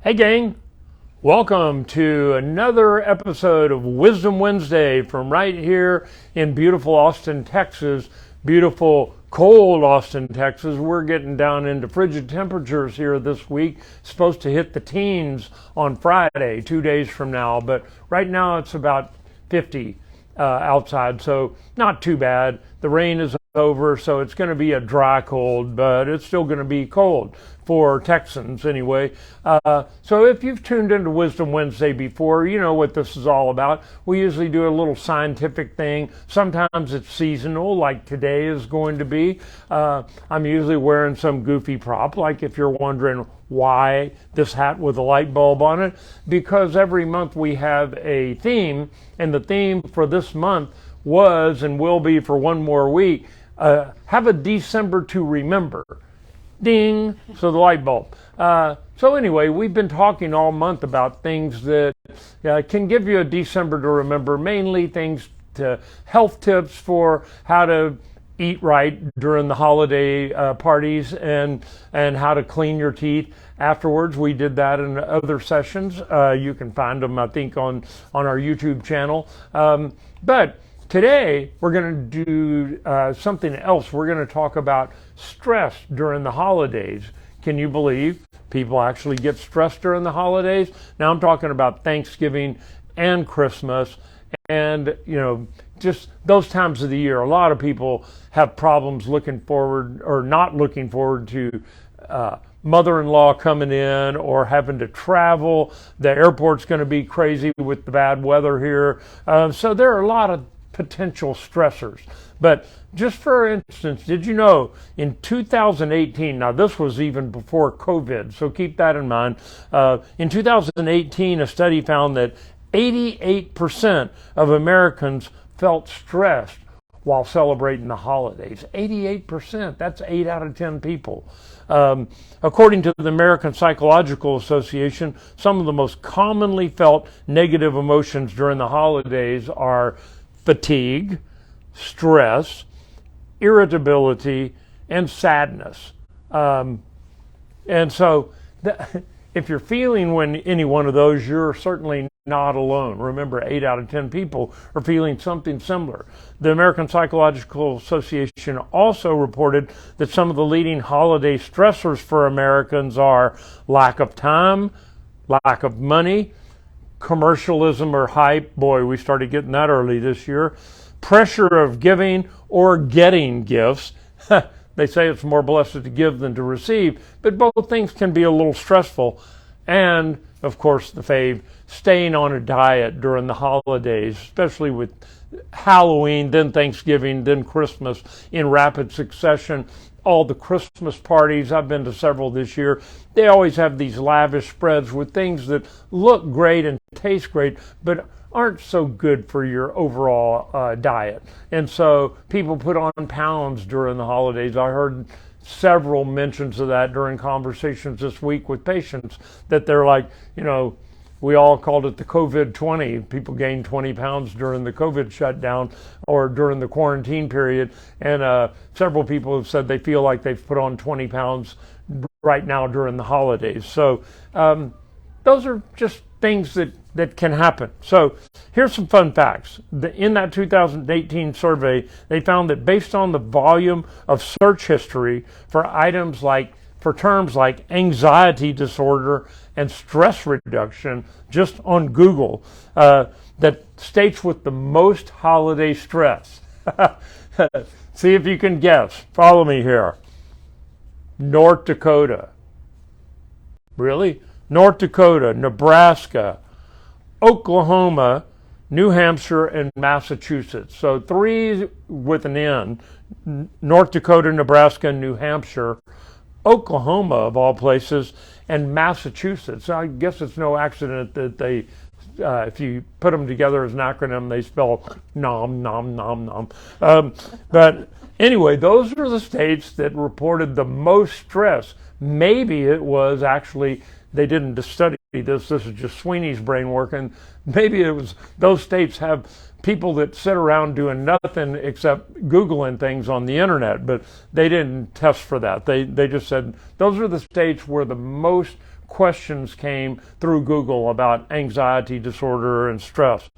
Hey gang, welcome to another episode of Wisdom Wednesday from right here in beautiful Austin, Texas. Beautiful cold Austin, Texas. We're getting down into frigid temperatures here this week. Supposed to hit the teens on Friday, 2 days from now, but right now it's about 50 outside, so not too bad. The rain is over, so it's going to be a dry cold, but it's still going to be cold for Texans anyway. So if you've tuned into Wisdom Wednesday before, you know what this is all about. We usually do a little scientific thing. Sometimes it's seasonal, like today is going to be. I'm usually wearing some goofy prop, like if you're wondering why this hat with a light bulb on it, because every month we have a theme, and the theme for this month was and will be for one more week, have a December to remember. Ding, so the light bulb. So anyway, we've been talking all month about things that can give you a December to remember, mainly things to health tips for how to eat right during the holiday parties and how to clean your teeth afterwards. We did that in other sessions. You can find them, I think, on our YouTube channel. But today we're going to do something else. We're going to talk about stress during the holidays. Can you believe people actually get stressed during the holidays? Now I'm talking about Thanksgiving and Christmas, and just those times of the year. A lot of people have problems looking forward or not looking forward to mother-in-law coming in or having to travel. The airport's going to be crazy with the bad weather here. So there are a lot of potential stressors. But just for instance, did you know in 2018, now this was even before COVID, so keep that in mind. In 2018, a study found that 88% of Americans felt stressed while celebrating the holidays. 88%, that's 8 out of 10 people. According to the American Psychological Association, some of the most commonly felt negative emotions during the holidays are fatigue, stress, irritability, and sadness. And so if you're feeling any one of those, you're certainly not alone. Remember, 8 out of 10 people are feeling something similar. The American Psychological Association also reported that some of the leading holiday stressors for Americans are lack of time, lack of money, commercialism or hype. Boy, we started getting that early this year. Pressure of giving or getting gifts. They say it's more blessed to give than to receive, but both things can be a little stressful. And, of course, the fave, staying on a diet during the holidays, especially with Halloween, then Thanksgiving, then Christmas in rapid succession. All the Christmas parties, I've been to several this year, they always have these lavish spreads with things that look great and taste great, but aren't so good for your overall diet. And so people put on pounds during the holidays. I heard several mentions of that during conversations this week with patients, that they're like, we all called it the COVID-20. People gained 20 pounds during the COVID shutdown or during the quarantine period. And several people have said they feel like they've put on 20 pounds right now during the holidays. So those are just things that can happen. So here's some fun facts. In that 2018 survey, they found that based on the volume of search history for terms like anxiety disorder and stress reduction just on Google, that states with the most holiday stress. See if you can guess. Follow me here. North Dakota. Really? North Dakota, Nebraska, Oklahoma, New Hampshire, and Massachusetts. So 3 with an N. North Dakota, Nebraska, and New Hampshire. Oklahoma, of all places, and Massachusetts. I guess it's no accident that they, if you put them together as an acronym, they spell nom, nom, nom, nom. But anyway, those are the states that reported the most stress. Maybe it was actually, they didn't study this is just Sweeney's brain working. Maybe it was those states have people that sit around doing nothing except Googling things on the internet, but they didn't test for that. They just said those are the states where the most questions came through Google about anxiety disorder and stress.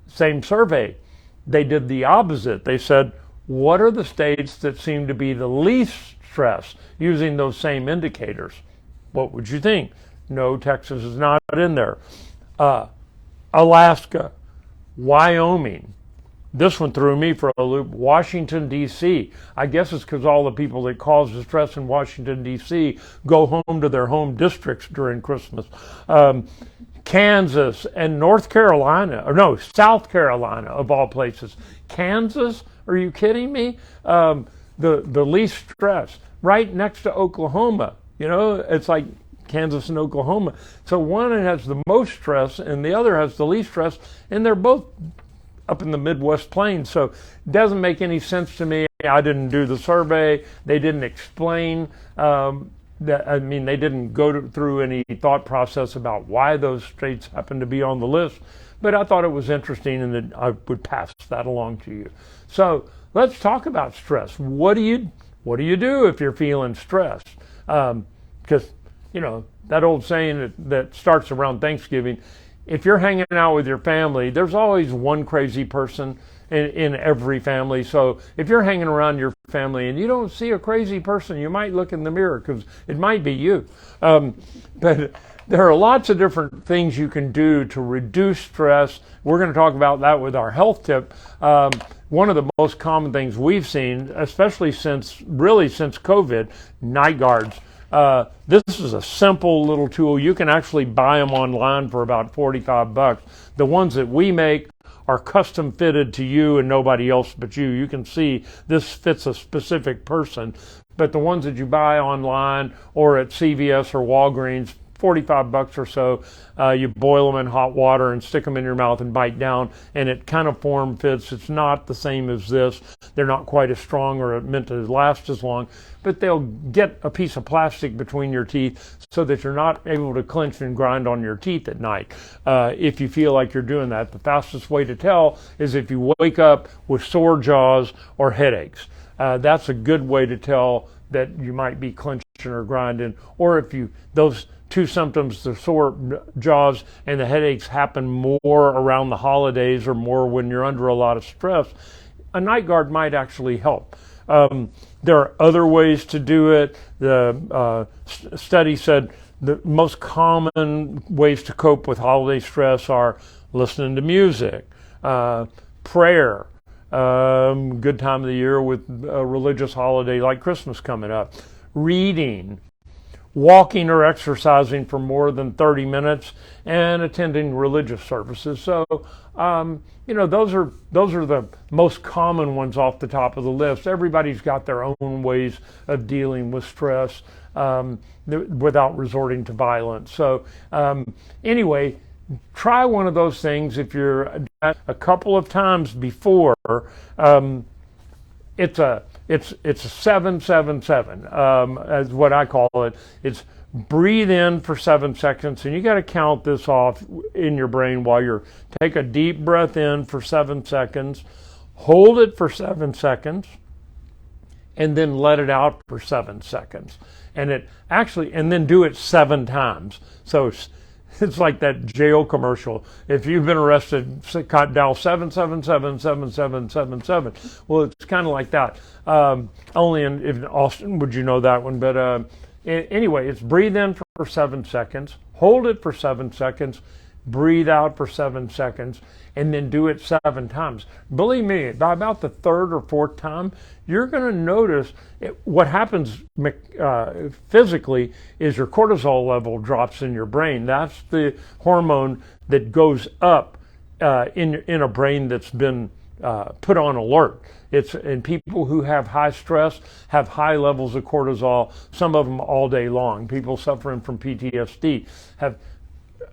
Same survey, they did the opposite. They said, what are the states that seem to be the least stressed using those same indicators? What would you think? No, Texas is not in there. Alaska, Wyoming. This one threw me for a loop. Washington, D.C. I guess it's because all the people that cause the stress in Washington, D.C. go home to their home districts during Christmas. Kansas and North Carolina, or no, South Carolina of all places. Kansas? Are you kidding me? The least stress, right next to Oklahoma. You know, it's like Kansas and Oklahoma. So one has the most stress and the other has the least stress, and they're both up in the Midwest Plains. So it doesn't make any sense to me. I didn't do the survey. They didn't explain they didn't go through any thought process about why those states happen to be on the list, but I thought it was interesting and that I would pass that along to you. So let's talk about stress. What do you do if you're feeling stressed? Because, you know, that old saying that starts around Thanksgiving, if you're hanging out with your family, there's always one crazy person in every family. So if you're hanging around your family and you don't see a crazy person, you might look in the mirror because it might be you. But there are lots of different things you can do to reduce stress. We're going to talk about that with our health tip. One of the most common things we've seen, especially since COVID, night guards. This is a simple little tool. You can actually buy them online for about $45. The ones that we make are custom fitted to you and nobody else but you. You can see this fits a specific person, but the ones that you buy online or at CVS or Walgreens, $45 or so, you boil them in hot water and stick them in your mouth and bite down, and it kind of form fits. It's not the same as this. They're not quite as strong or meant to last as long, but they'll get a piece of plastic between your teeth so that you're not able to clench and grind on your teeth at night. If you feel like you're doing that, the fastest way to tell is if you wake up with sore jaws or headaches. That's a good way to tell that you might be clenching or grinding, or if those two symptoms, the sore jaws and the headaches, happen more around the holidays or more when you're under a lot of stress, a night guard might actually help. There are other ways to do it. The study said the most common ways to cope with holiday stress are listening to music, prayer, good time of the year with a religious holiday like Christmas coming up, reading, walking or exercising for more than 30 minutes, and attending religious services. So, those are the most common ones off the top of the list. Everybody's got their own ways of dealing with stress without resorting to violence. So, anyway, try one of those things if you're a couple of times before. It's a 7-7-7, as what I call it. It's breathe in for 7 seconds, and you got to count this off in your brain while you're take a deep breath in for 7 seconds, hold it for 7 seconds, and then let it out for 7 seconds. And then do it 7 times. So it's like that jail commercial. If you've been arrested, dial 777-7777. Well, it's kind of like that. Only in Austin would you know that one. But anyway, it's breathe in for 7 seconds, hold it for 7 seconds, breathe out for 7 seconds, and then do it 7 times. Believe me, by about the 3rd or 4th time, you're going to notice what happens physically is your cortisol level drops in your brain. That's the hormone that goes up in a brain that's been put on alert. And people who have high stress have high levels of cortisol, some of them all day long. People suffering from PTSD have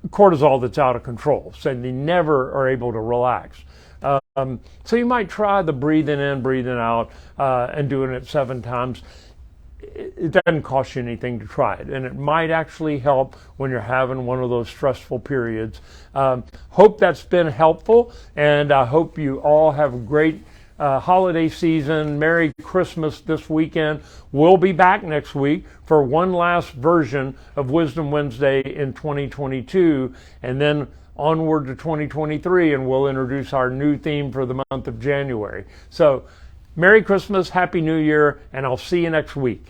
cortisol that's out of control, so they never are able to relax. So you might try the breathing in, breathing out, and doing it 7 times. It doesn't cost you anything to try it, and it might actually help when you're having one of those stressful periods. Hope that's been helpful, and I hope you all have a great holiday season. Merry Christmas this weekend. We'll be back next week for one last version of Wisdom Wednesday in 2022, and then onward to 2023, and we'll introduce our new theme for the month of January. So Merry Christmas, Happy New Year, and I'll see you next week.